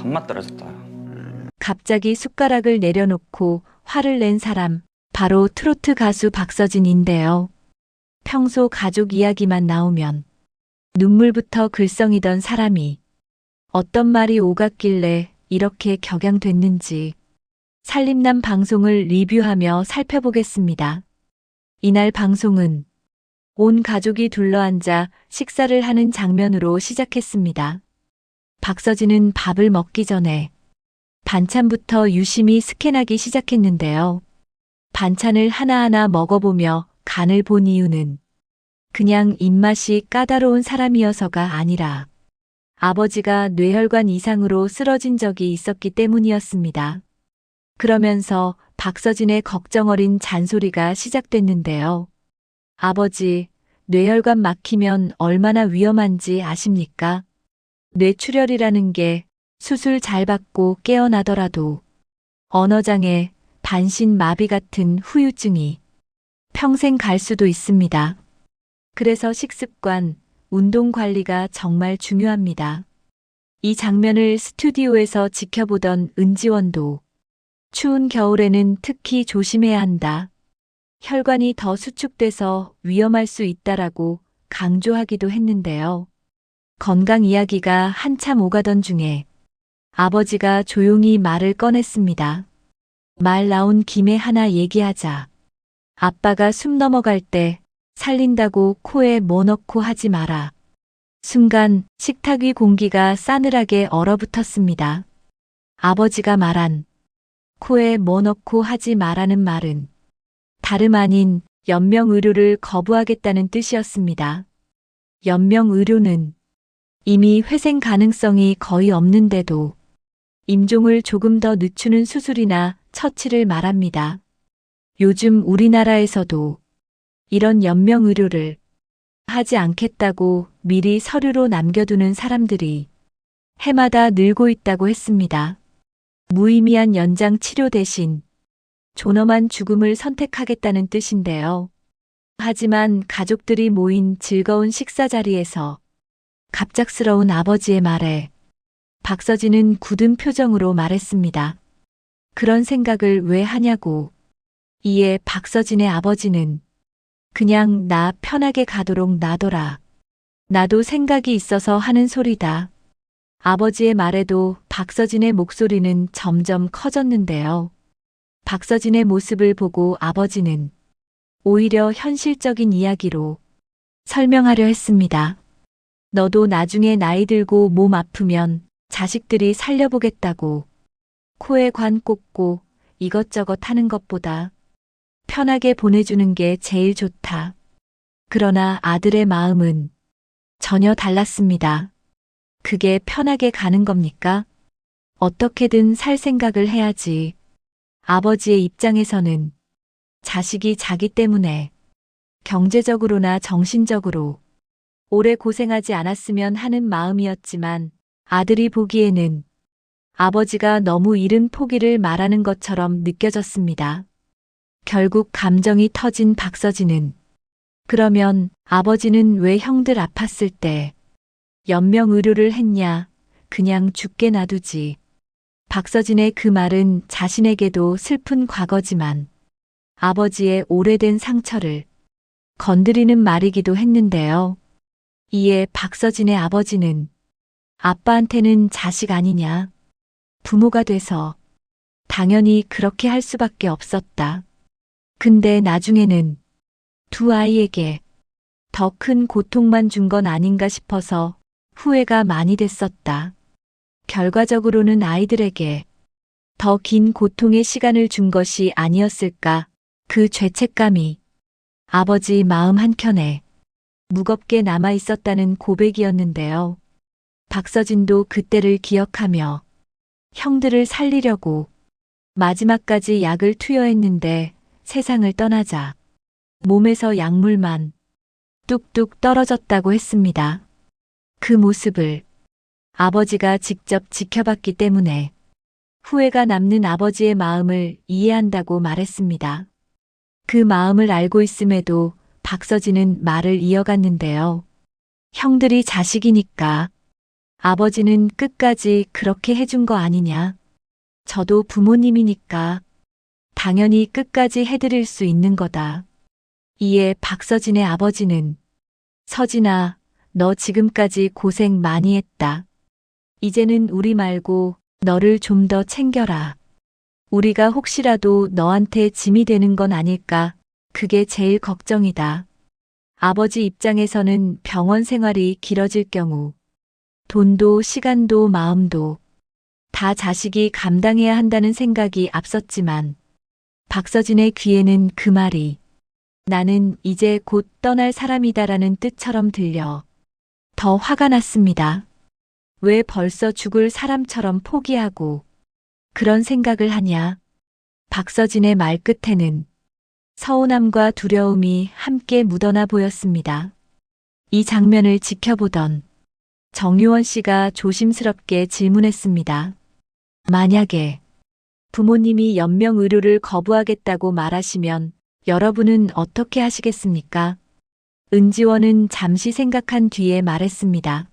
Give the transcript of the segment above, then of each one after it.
한맛 떨어졌다. 갑자기 숟가락을 내려놓고 화를 낸 사람, 바로 트로트 가수 박서진인데요. 평소 가족 이야기만 나오면 눈물부터 글썽이던 사람이 어떤 말이 오갔길래 이렇게 격양됐는지 살림남 방송을 리뷰하며 살펴보겠습니다. 이날 방송은 온 가족이 둘러앉아 식사를 하는 장면으로 시작했습니다. 박서진은 밥을 먹기 전에 반찬부터 유심히 스캔하기 시작했는데요. 반찬을 하나하나 먹어보며 간을 본 이유는 그냥 입맛이 까다로운 사람이어서가 아니라 아버지가 뇌혈관 이상으로 쓰러진 적이 있었기 때문이었습니다. 그러면서 박서진의 걱정 어린 잔소리가 시작됐는데요. 아버지, 뇌혈관 막히면 얼마나 위험한지 아십니까? 뇌출혈이라는 게 수술 잘 받고 깨어나더라도 언어장애, 반신마비 같은 후유증이 평생 갈 수도 있습니다. 그래서 식습관, 운동 관리가 정말 중요합니다. 이 장면을 스튜디오에서 지켜보던 은지원도 추운 겨울에는 특히 조심해야 한다. 혈관이 더 수축돼서 위험할 수 있다라고 강조하기도 했는데요. 건강 이야기가 한참 오가던 중에 아버지가 조용히 말을 꺼냈습니다. 말 나온 김에 하나 얘기하자. 아빠가 숨 넘어갈 때 살린다고 코에 뭐 넣고 하지 마라. 순간 식탁 위 공기가 싸늘하게 얼어붙었습니다. 아버지가 말한 코에 뭐 넣고 하지 마라는 말은 다름 아닌 연명의료를 거부하겠다는 뜻이었습니다. 연명의료는 이미 회생 가능성이 거의 없는데도 임종을 조금 더 늦추는 수술이나 처치를 말합니다. 요즘 우리나라에서도 이런 연명의료를 하지 않겠다고 미리 서류로 남겨두는 사람들이 해마다 늘고 있다고 했습니다. 무의미한 연장 치료 대신 존엄한 죽음을 선택하겠다는 뜻인데요. 하지만 가족들이 모인 즐거운 식사 자리에서 갑작스러운 아버지의 말에 박서진은 굳은 표정으로 말했습니다. 그런 생각을 왜 하냐고. 이에 박서진의 아버지는 그냥 나 편하게 가도록 놔둬라. 나도 생각이 있어서 하는 소리다. 아버지의 말에도 박서진의 목소리는 점점 커졌는데요. 박서진의 모습을 보고 아버지는 오히려 현실적인 이야기로 설명하려 했습니다. 너도 나중에 나이 들고 몸 아프면 자식들이 살려보겠다고 코에 관 꽂고 이것저것 하는 것보다 편하게 보내주는 게 제일 좋다. 그러나 아들의 마음은 전혀 달랐습니다. 그게 편하게 가는 겁니까? 어떻게든 살 생각을 해야지. 아버지의 입장에서는 자식이 자기 때문에 경제적으로나 정신적으로 오래 고생하지 않았으면 하는 마음이었지만 아들이 보기에는 아버지가 너무 이른 포기를 말하는 것처럼 느껴졌습니다. 결국 감정이 터진 박서진은 그러면 아버지는 왜 형들 아팠을 때 연명의료를 했냐, 그냥 죽게 놔두지. 박서진의 그 말은 자신에게도 슬픈 과거지만 아버지의 오래된 상처를 건드리는 말이기도 했는데요. 이에 박서진의 아버지는 아빠한테는 자식 아니냐. 부모가 돼서 당연히 그렇게 할 수밖에 없었다. 근데 나중에는 두 아이에게 더 큰 고통만 준 건 아닌가 싶어서 후회가 많이 됐었다. 결과적으로는 아이들에게 더 긴 고통의 시간을 준 것이 아니었을까. 그 죄책감이 아버지 마음 한켠에 무겁게 남아 있었다는 고백이었는데요. 박서진도 그때를 기억하며 형들을 살리려고 마지막까지 약을 투여했는데 세상을 떠나자 몸에서 약물만 뚝뚝 떨어졌다고 했습니다. 그 모습을 아버지가 직접 지켜봤기 때문에 후회가 남는 아버지의 마음을 이해한다고 말했습니다. 그 마음을 알고 있음에도 박서진은 말을 이어갔는데요. 형들이 자식이니까 아버지는 끝까지 그렇게 해준 거 아니냐. 저도 부모님이니까 당연히 끝까지 해드릴 수 있는 거다. 이에 박서진의 아버지는 서진아, 너 지금까지 고생 많이 했다. 이제는 우리 말고 너를 좀 더 챙겨라. 우리가 혹시라도 너한테 짐이 되는 건 아닐까? 그게 제일 걱정이다. 아버지 입장에서는 병원 생활이 길어질 경우 돈도 시간도 마음도 다 자식이 감당해야 한다는 생각이 앞섰지만 박서진의 귀에는 그 말이 나는 이제 곧 떠날 사람이다라는 뜻처럼 들려 더 화가 났습니다. 왜 벌써 죽을 사람처럼 포기하고 그런 생각을 하냐? 박서진의 말 끝에는 서운함과 두려움이 함께 묻어나 보였습니다. 이 장면을 지켜보던 정유원 씨가 조심스럽게 질문했습니다. 만약에 부모님이 연명 의료를 거부하겠다고 말하시면 여러분은 어떻게 하시겠습니까? 은지원은 잠시 생각한 뒤에 말했습니다.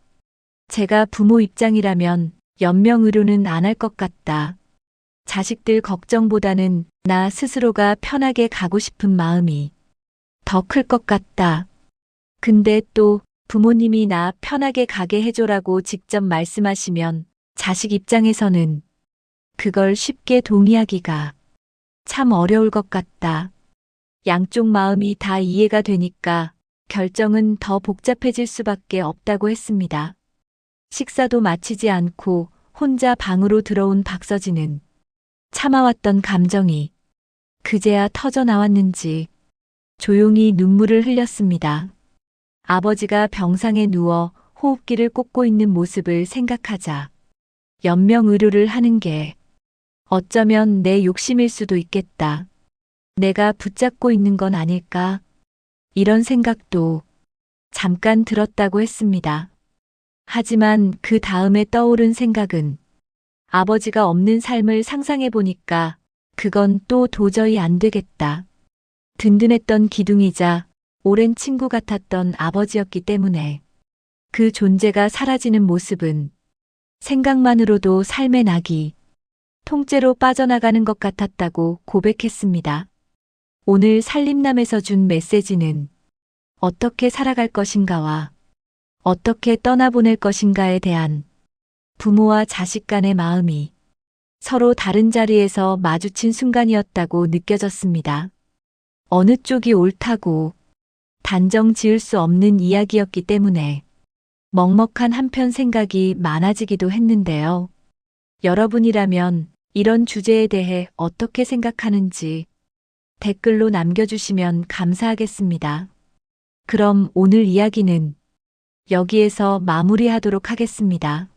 제가 부모 입장이라면 연명 의료는 안 할 것 같다. 자식들 걱정보다는 나 스스로가 편하게 가고 싶은 마음이 더 클 것 같다. 근데 또 부모님이 나 편하게 가게 해줘라고 직접 말씀하시면 자식 입장에서는 그걸 쉽게 동의하기가 참 어려울 것 같다. 양쪽 마음이 다 이해가 되니까 결정은 더 복잡해질 수밖에 없다고 했습니다. 식사도 마치지 않고 혼자 방으로 들어온 박서진은 참아왔던 감정이 그제야 터져 나왔는지 조용히 눈물을 흘렸습니다. 아버지가 병상에 누워 호흡기를 꽂고 있는 모습을 생각하자 연명 의료를 하는 게 어쩌면 내 욕심일 수도 있겠다. 내가 붙잡고 있는 건 아닐까? 이런 생각도 잠깐 들었다고 했습니다. 하지만 그 다음에 떠오른 생각은 아버지가 없는 삶을 상상해 보니까 그건 또 도저히 안 되겠다. 든든했던 기둥이자 오랜 친구 같았던 아버지였기 때문에 그 존재가 사라지는 모습은 생각만으로도 삶의 낙이 통째로 빠져나가는 것 같았다고 고백했습니다. 오늘 살림남에서 준 메시지는 어떻게 살아갈 것인가와 어떻게 떠나보낼 것인가에 대한 부모와 자식 간의 마음이 서로 다른 자리에서 마주친 순간이었다고 느껴졌습니다. 어느 쪽이 옳다고 단정 지을 수 없는 이야기였기 때문에 먹먹한 한편 생각이 많아지기도 했는데요. 여러분이라면 이런 주제에 대해 어떻게 생각하는지 댓글로 남겨주시면 감사하겠습니다. 그럼 오늘 이야기는 여기에서 마무리하도록 하겠습니다.